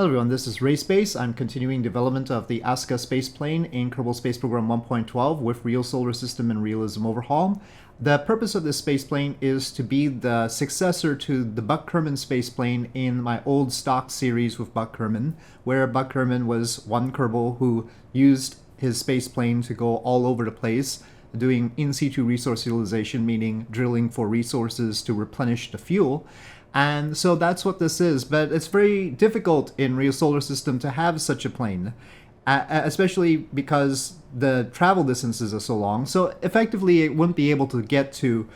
Hello everyone, this is RaySpace. I'm continuing development of the Asuka Spaceplane in Kerbal Space Program 1.12 with Real Solar System and Realism Overhaul. The purpose of this spaceplane is to be the successor to the Buck Kerman spaceplane in my old stock series with Buck Kerman, where Buck Kerman was one Kerbal who used his spaceplane to go all over the place, doing in situ resource utilization, meaning drilling for resources to replenish the fuel. And so that's what this is, but it's very difficult in Real Solar System to have such a plane, especially because the travel distances are so long. So effectively, it wouldn't be able to get to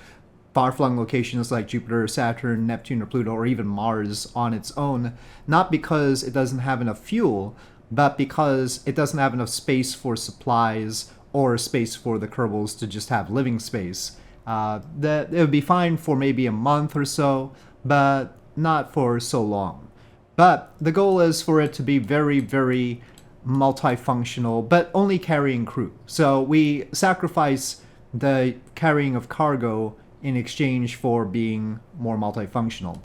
far-flung locations like Jupiter, Saturn, Neptune, or Pluto, or even Mars on its own, not because it doesn't have enough fuel, but because it doesn't have enough space for supplies or space for the Kerbals to just have living space. It would be fine for maybe a month or so, but not for so long. But the goal is for it to be very, very multifunctional, but only carrying crew. So we sacrifice the carrying of cargo in exchange for being more multifunctional.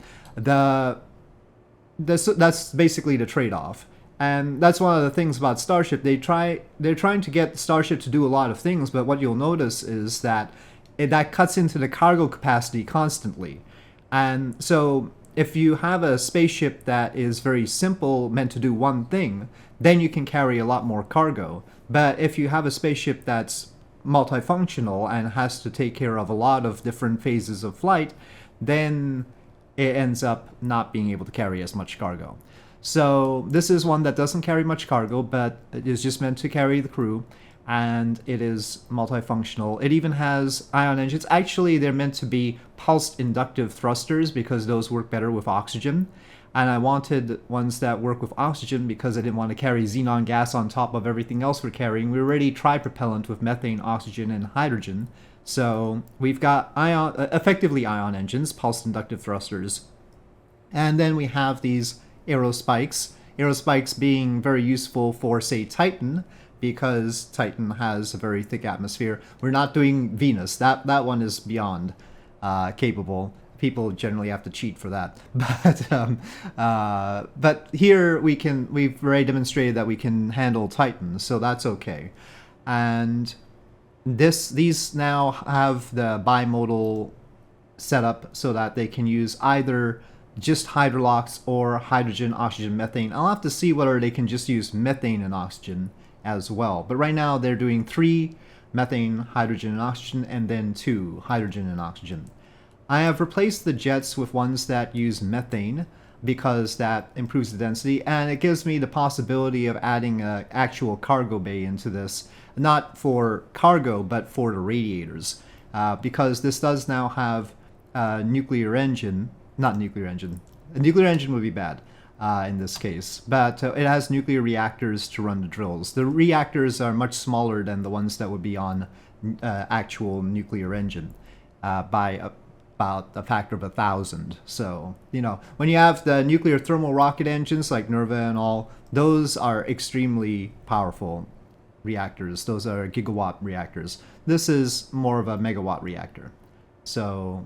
That's basically the trade-off. And that's one of the things about Starship. They're trying to get Starship to do a lot of things, but what you'll notice is that that cuts into the cargo capacity constantly. And so if you have a spaceship that is very simple, meant to do one thing, then you can carry a lot more cargo. But if you have a spaceship that's multifunctional and has to take care of a lot of different phases of flight, then it ends up not being able to carry as much cargo. So this is one that doesn't carry much cargo, but it is just meant to carry the crew, and it is multifunctional. It even has ion engines. Actually, they're meant to be pulsed inductive thrusters because those work better with oxygen. And I wanted ones that work with oxygen because I didn't want to carry xenon gas on top of everything else we're carrying. We already tripropellant with methane, oxygen, and hydrogen. So we've got effectively ion engines, pulsed inductive thrusters. And then we have these aerospikes. Aerospikes being very useful for, say, Titan, because Titan has a very thick atmosphere. We're not doing Venus. That one is beyond capable. People generally have to cheat for that. But here we've already demonstrated that we can handle Titan, so that's okay. And these now have the bimodal setup so that they can use either just hydrolox or hydrogen, oxygen, methane. I'll have to see whether they can just use methane and oxygen as well. But right now they're doing 3 methane, hydrogen, and oxygen, and then 2 hydrogen and oxygen. I have replaced the jets with ones that use methane because that improves the density, and it gives me the possibility of adding an actual cargo bay into this, not for cargo but for the radiators, because this does now have a nuclear engine. Not nuclear engine. A nuclear engine would be bad in this case, but it has nuclear reactors to run the drills. The reactors are much smaller than the ones that would be on actual nuclear engine by about a factor of 1,000. So, when you have the nuclear thermal rocket engines like NERVA and all, those are extremely powerful reactors. Those are gigawatt reactors. This is more of a megawatt reactor. So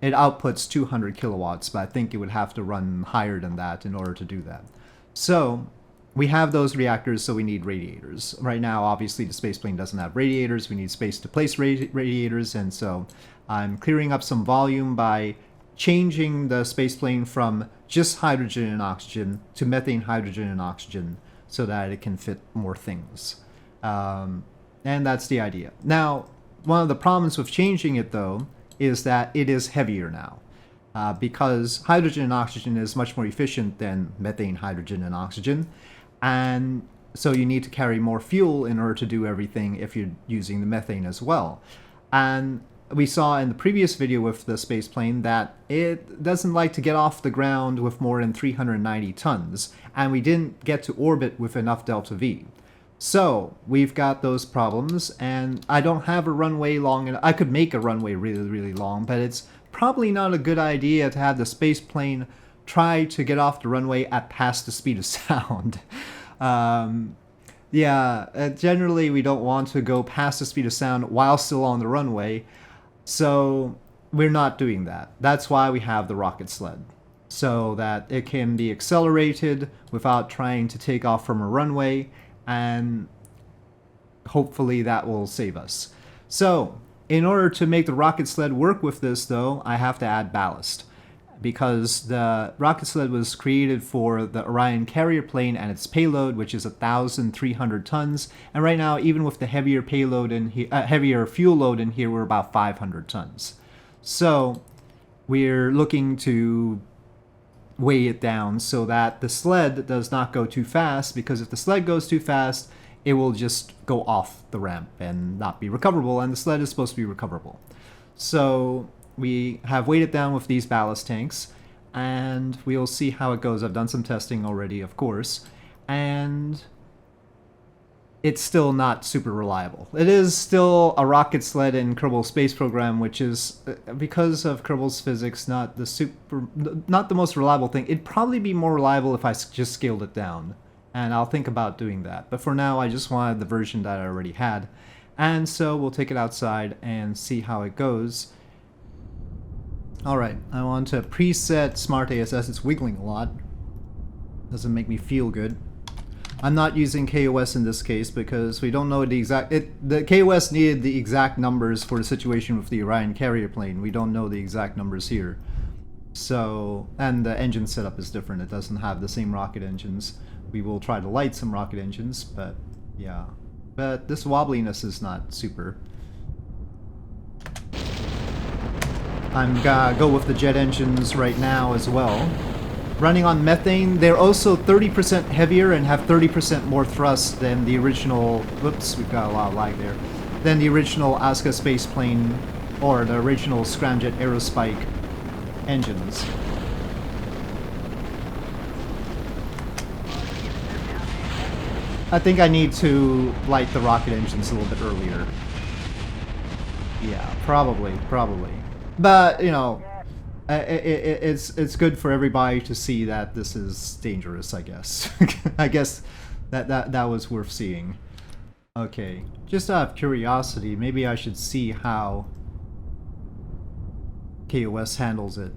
it outputs 200 kilowatts, but I think it would have to run higher than that in order to do that. So we have those reactors, so we need radiators. Right now, obviously, the spaceplane doesn't have radiators. We need space to place radiators, and so I'm clearing up some volume by changing the spaceplane from just hydrogen and oxygen to methane, hydrogen, and oxygen so that it can fit more things. And that's the idea. Now, one of the problems with changing it, though, is that it is heavier now, because hydrogen and oxygen is much more efficient than methane, hydrogen, and oxygen, and so you need to carry more fuel in order to do everything if you're using the methane as well. And we saw in the previous video with the spaceplane that it doesn't like to get off the ground with more than 390 tons, and we didn't get to orbit with enough delta V. So we've got those problems, and I don't have a runway long enough. I could make a runway really, really long, but it's probably not a good idea to have the spaceplane try to get off the runway at past the speed of sound. Generally we don't want to go past the speed of sound while still on the runway, so we're not doing that. That's why we have the rocket sled. so that it can be accelerated without trying to take off from a runway, and hopefully that will save us. So, in order to make the rocket sled work with this, though, I have to add ballast, because the rocket sled was created for the Orion carrier plane and its payload, which is 1,300 tons. And right now, even with the heavier payload in here, heavier fuel load in here, we're about 500 tons. So we're looking to weigh it down so that the sled does not go too fast, because if the sled goes too fast, it will just go off the ramp and not be recoverable, and the sled is supposed to be recoverable. So we have weighed it down with these ballast tanks, and we'll see how it goes. I've done some testing already, of course, and it's still not super reliable. It is still a rocket sled in Kerbal Space Program, which is, because of Kerbal's physics, not the most reliable thing. It'd probably be more reliable if I just scaled it down, and I'll think about doing that. But for now, I just wanted the version that I already had, and so we'll take it outside and see how it goes. Alright, I want to preset Smart ASS. It's wiggling a lot. Doesn't make me feel good. I'm not using KOS in this case because we don't know the exact... the KOS needed the exact numbers for the situation with the Orion carrier plane. We don't know the exact numbers here. So, and the engine setup is different. It doesn't have the same rocket engines. We will try to light some rocket engines, but yeah. But this wobbliness is not super. I'm gonna go with the jet engines right now as well. Running on methane, they're also 30% heavier and have 30% more thrust than the original... Whoops, we've got a lot of lag there. Than the original Asuka Spaceplane or the original Scramjet Aerospike engines. I think I need to light the rocket engines a little bit earlier. Yeah, probably. But, you know, it's good for everybody to see that this is dangerous, I guess. I guess that was worth seeing. Okay, just out of curiosity, maybe I should see how KOS handles it.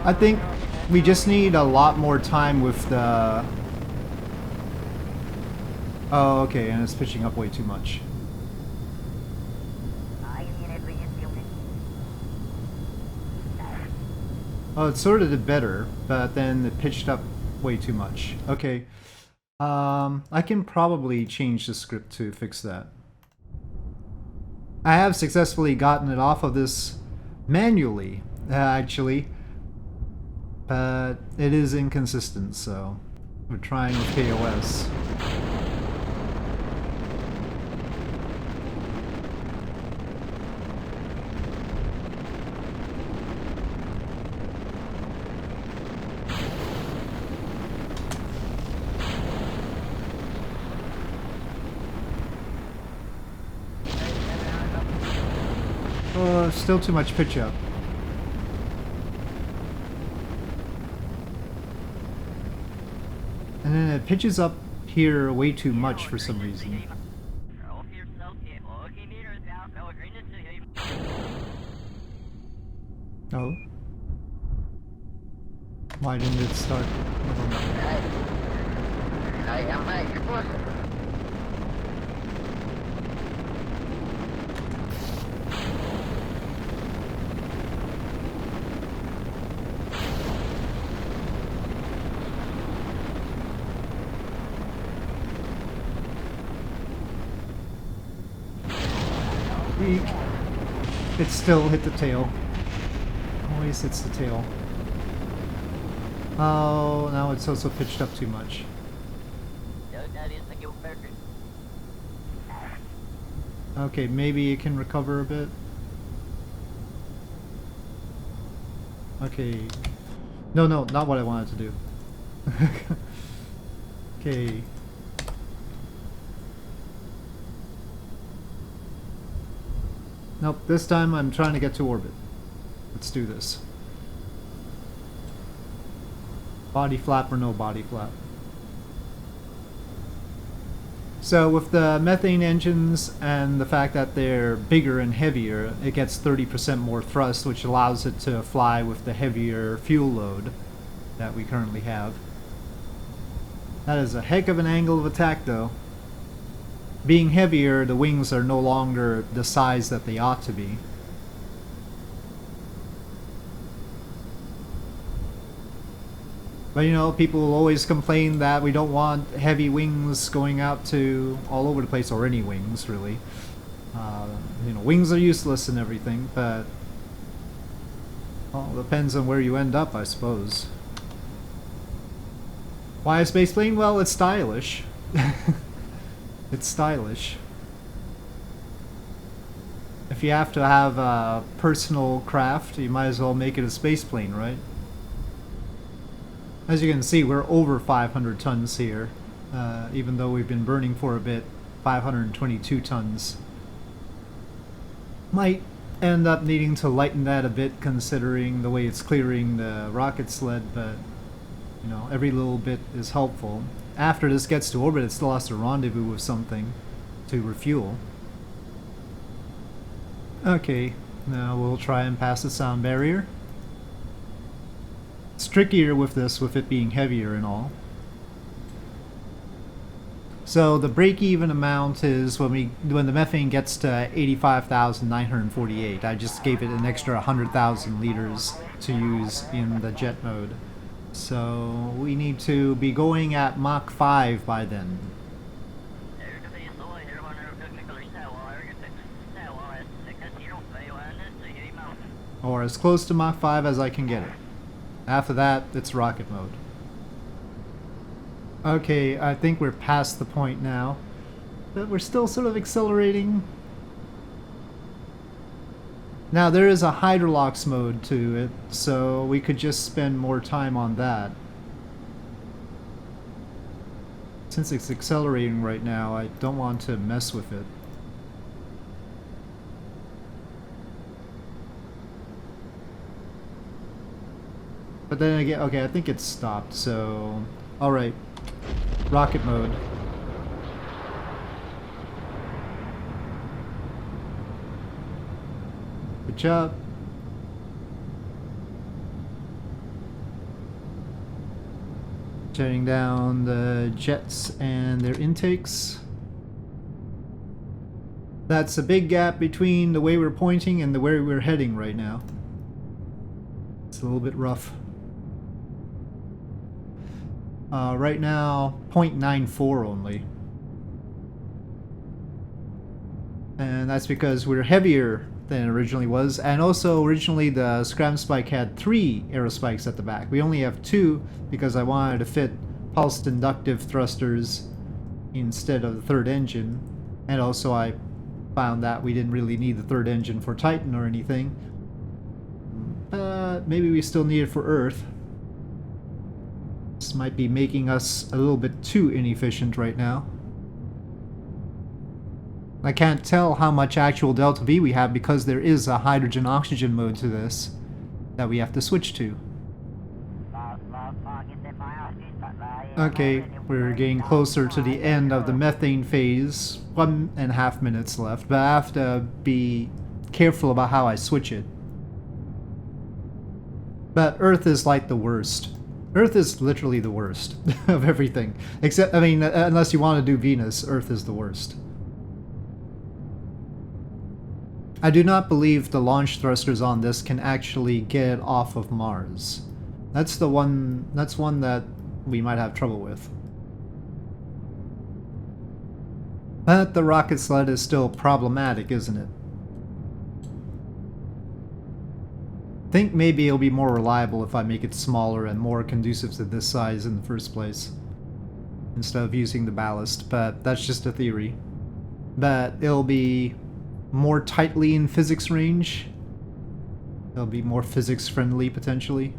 I think we just need a lot more time with the... Oh, okay, and it's pitching up way too much. Oh, it sort of did better, but then it pitched up way too much. Okay. I can probably change the script to fix that. I have successfully gotten it off of this manually, actually. But it is inconsistent, so we're trying with KOS. Oh, still too much pitch up. And then it pitches up here way too much for some reason. Oh. Why didn't it start? Never mind. It still hit the tail. Always hits the tail. Oh, now it's also pitched up too much. Okay, maybe it can recover a bit. Okay. No, not what I wanted to do. Okay. Nope, this time I'm trying to get to orbit. Let's do this. Body flap or no body flap. So with the methane engines and the fact that they're bigger and heavier, it gets 30% more thrust, which allows it to fly with the heavier fuel load that we currently have. That is a heck of an angle of attack, though. Being heavier, the wings are no longer the size that they ought to be. But you know, people will always complain that we don't want heavy wings going out to all over the place, or any wings, really. You know, wings are useless and everything, but... well, it depends on where you end up, I suppose. Why a spaceplane? Well, it's stylish. It's stylish. If you have to have a personal craft, you might as well make it a spaceplane, right? As you can see, we're over 500 tons here, even though we've been burning for a bit. 522 tons. Might end up needing to lighten that a bit considering the way it's clearing the rocket sled, but you know, every little bit is helpful. After this gets to orbit, it still has to rendezvous with something to refuel. Okay, now we'll try and pass the sound barrier. It's trickier with this, with it being heavier and all. So the break-even amount is when the methane gets to 85,948. I just gave it an extra 100,000 liters to use in the jet mode. So we need to be going at Mach 5 by then. Or as close to Mach 5 as I can get it. After that, it's rocket mode. Okay, I think we're past the point now, but we're still sort of accelerating. Now there is a hydrolox mode to it, so we could just spend more time on that. Since it's accelerating right now, I don't want to mess with it. But then again, okay, I think it's stopped, so... alright. Rocket mode. Good job. Shutting down the jets and their intakes. That's a big gap between the way we're pointing and the way we're heading right now. It's a little bit rough. Right now, 0.94 only. And that's because we're heavier than it originally was. And also, originally the Scram Spike had 3 aerospikes at the back. We only have 2 because I wanted to fit pulsed inductive thrusters instead of the third engine. And also I found that we didn't really need the third engine for Titan or anything. But maybe we still need it for Earth. This might be making us a little bit too inefficient right now. I can't tell how much actual delta V we have because there is a hydrogen-oxygen mode to this that we have to switch to. Okay, we're getting closer to the end of the methane phase. 1.5 minutes left, but I have to be careful about how I switch it. But Earth is like the worst. Earth is literally the worst of everything. Except, I mean, unless you want to do Venus, Earth is the worst. I do not believe the launch thrusters on this can actually get off of Mars. That's one that we might have trouble with. But the rocket sled is still problematic, isn't it? I think maybe it'll be more reliable if I make it smaller and more conducive to this size in the first place, instead of using the ballast, but that's just a theory. But it'll be more tightly in physics range. It'll be more physics friendly, potentially.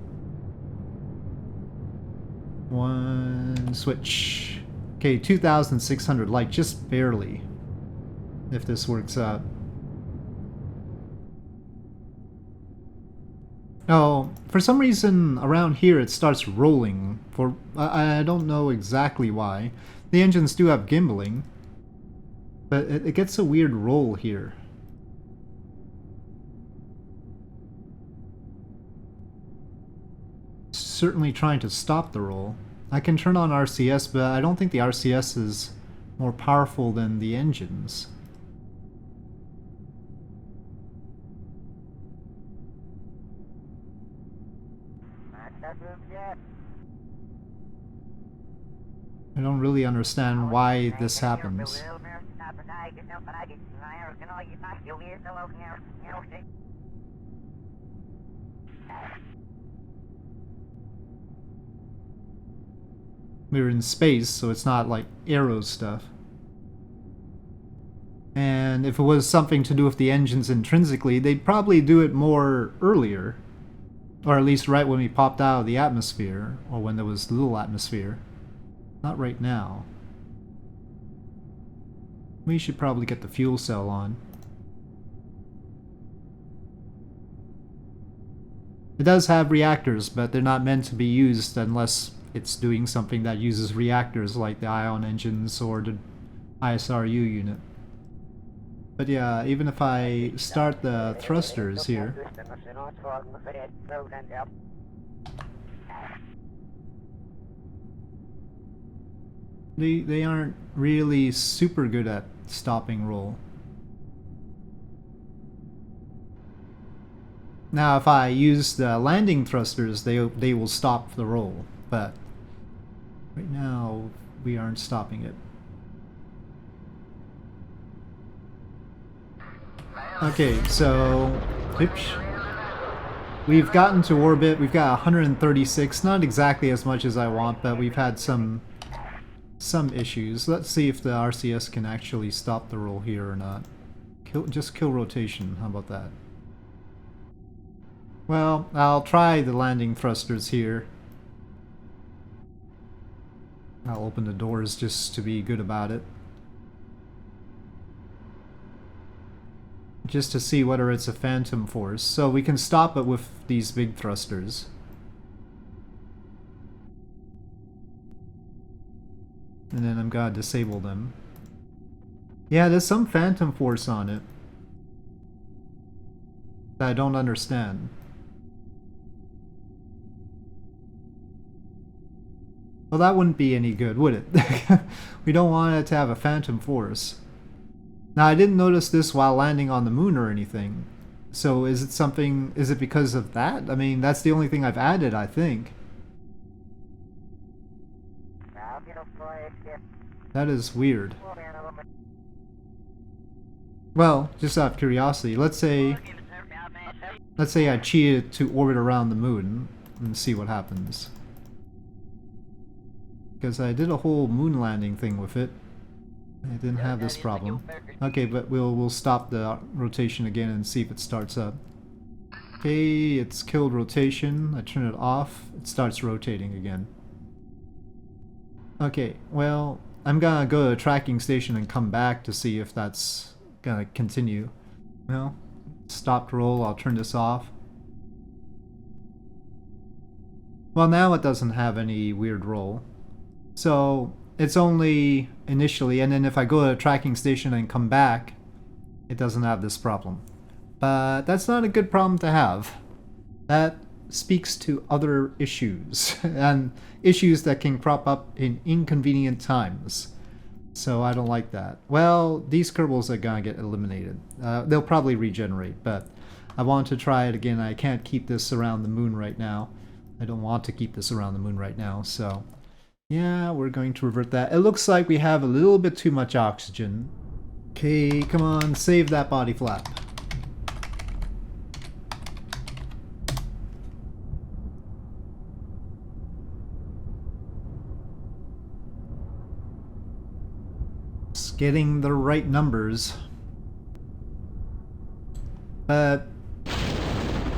One switch. Okay, 2,600 light, just barely, if this works out. Oh, for some reason around here it starts rolling. I don't know exactly why. The engines do have gimbaling, but it gets a weird roll here. Certainly trying to stop the roll. I can turn on RCS, but I don't think the RCS is more powerful than the engines. I don't really understand why this happens. We're in space, so it's not like aero stuff. And if it was something to do with the engines intrinsically, they'd probably do it more earlier. Or at least right when we popped out of the atmosphere, or when there was little atmosphere. Not right now. We should probably get the fuel cell on. It does have reactors, but they're not meant to be used unless it's doing something that uses reactors like the ion engines or the ISRU unit. But yeah, even if I start the thrusters here, they aren't really super good at stopping roll. Now if I use the landing thrusters, they will stop the roll, but right now we aren't stopping it. Okay, so oops. We've gotten to orbit. We've got 136, not exactly as much as I want, but we've had some issues. Let's see if the RCS can actually stop the roll here or not. Just kill rotation, how about that? Well, I'll try the landing thrusters here. I'll open the doors just to be good about it. Just to see whether it's a phantom force. So we can stop it with these big thrusters. And then I'm gonna disable them. Yeah, there's some phantom force on it that I don't understand. Well, that wouldn't be any good, would it? We don't want it to have a phantom force. Now, I didn't notice this while landing on the moon or anything. So is it because of that? I mean, that's the only thing I've added, I think. That is weird. Well, just out of curiosity, let's say I cheated to orbit around the moon and see what happens. Because I did a whole moon landing thing with it. I didn't have this problem. Okay, but we'll stop the rotation again and see if it starts up. Okay, it's killed rotation. I turn it off. It starts rotating again. Okay, well, I'm gonna go to a tracking station and come back to see if that's gonna continue. Well, stopped roll. I'll turn this off. Well, now it doesn't have any weird roll. So it's only initially, and then if I go to a tracking station and come back, it doesn't have this problem. But that's not a good problem to have. That speaks to other issues, and issues that can crop up in inconvenient times. So I don't like that. Well, these Kerbals are gonna get eliminated. They'll probably regenerate, but I want to try it again. I can't keep this around the moon right now. I don't want to keep this around the moon right now, so yeah, we're going to revert that. It looks like we have a little bit too much oxygen. Okay, come on, save that body flap. Just getting the right numbers. But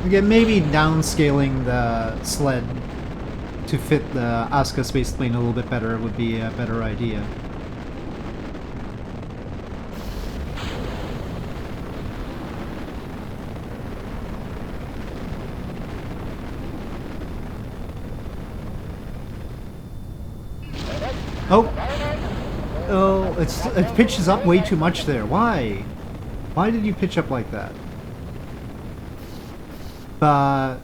again, maybe downscaling the sled to fit the Asuka Spaceplane a little bit better would be a better idea. it pitches up way too much there. Why? Why did you pitch up like that? But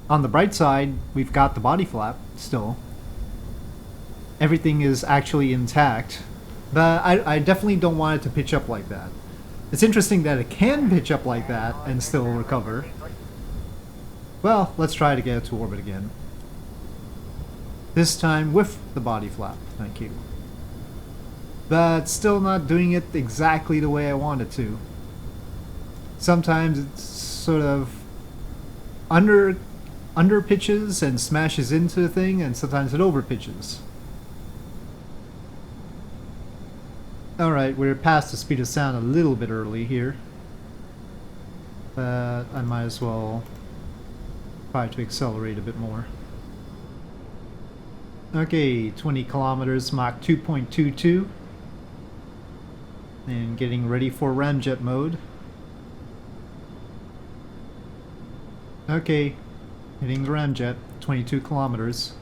on the bright side, we've got the body flap still. Everything is actually intact. But I definitely don't want it to pitch up like that. It's interesting that it can pitch up like that and still recover. Well, let's try to get it to orbit again. This time with the body flap, thank you. But still not doing it exactly the way I want it to. Sometimes it's sort of under pitches and smashes into the thing, and sometimes it over pitches. Alright, we're past the speed of sound a little bit early here. But I might as well try to accelerate a bit more. Okay, 20 kilometers, Mach 2.22. And getting ready for ramjet mode. Okay, hitting the ramjet, 22 kilometers.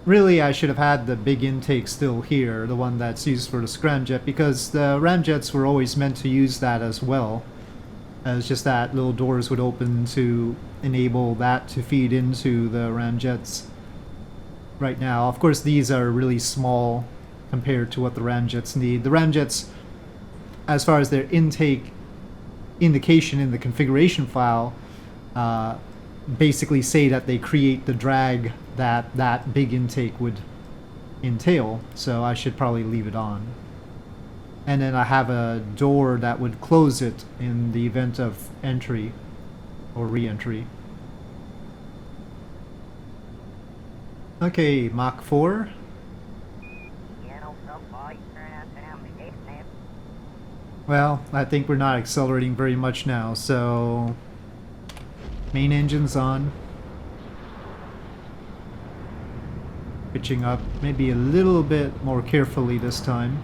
Really, I should have had the big intake still here, the one that's used for the scramjet, because the ramjets were always meant to use that as well. It's just that little doors would open to enable that to feed into the ramjets. Right now, of course, these are really small compared to what the ramjets need. The ramjets, as far as their intake indication in the configuration file, basically say that they create the drag that big intake would entail, so I should probably leave it on. And then I have a door that would close it in the event of entry or re-entry. Okay, Mach 4. Well, I think we're not accelerating very much now, so main engine's on. Pitching up maybe a little bit more carefully this time.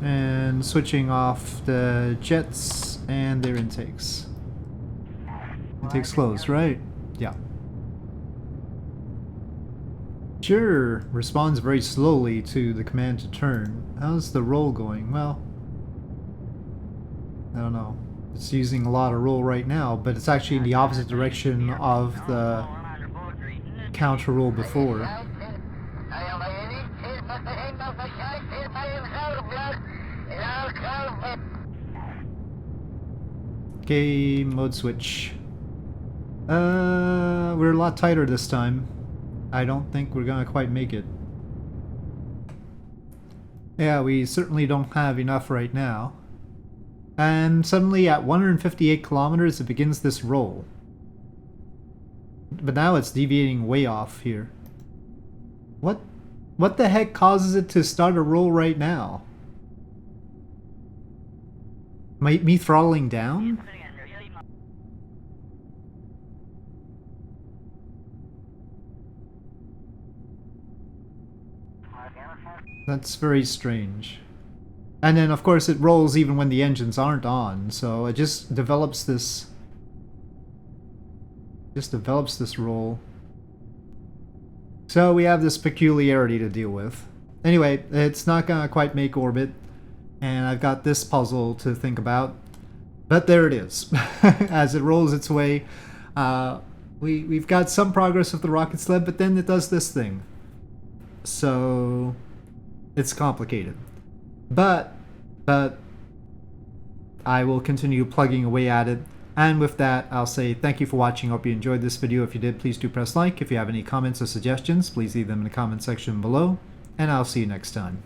And switching off the jets and their intakes. Intakes closed, right? Yeah. Sure, responds very slowly to the command to turn. How's the roll going? Well, I don't know. It's using a lot of roll right now, but it's actually in the opposite direction of the counter roll before. Okay, mode switch. We're a lot tighter this time. I don't think we're gonna quite make it. Yeah, we certainly don't have enough right now. And suddenly at 158 kilometers it begins this roll. But now it's deviating way off here. What the heck causes it to start a roll right now? Me throttling down? That's very strange. And then of course it rolls even when the engines aren't on, so it just develops this roll. So we have this peculiarity to deal with. Anyway, it's not gonna quite make orbit, and I've got this puzzle to think about. But there it is. As it rolls its way, we've got some progress with the rocket sled, but then it does this thing. So it's complicated. But I will continue plugging away at it. And with that, I'll say thank you for watching. Hope you enjoyed this video. If you did, please do press like. If you have any comments or suggestions, please leave them in the comment section below. And I'll see you next time.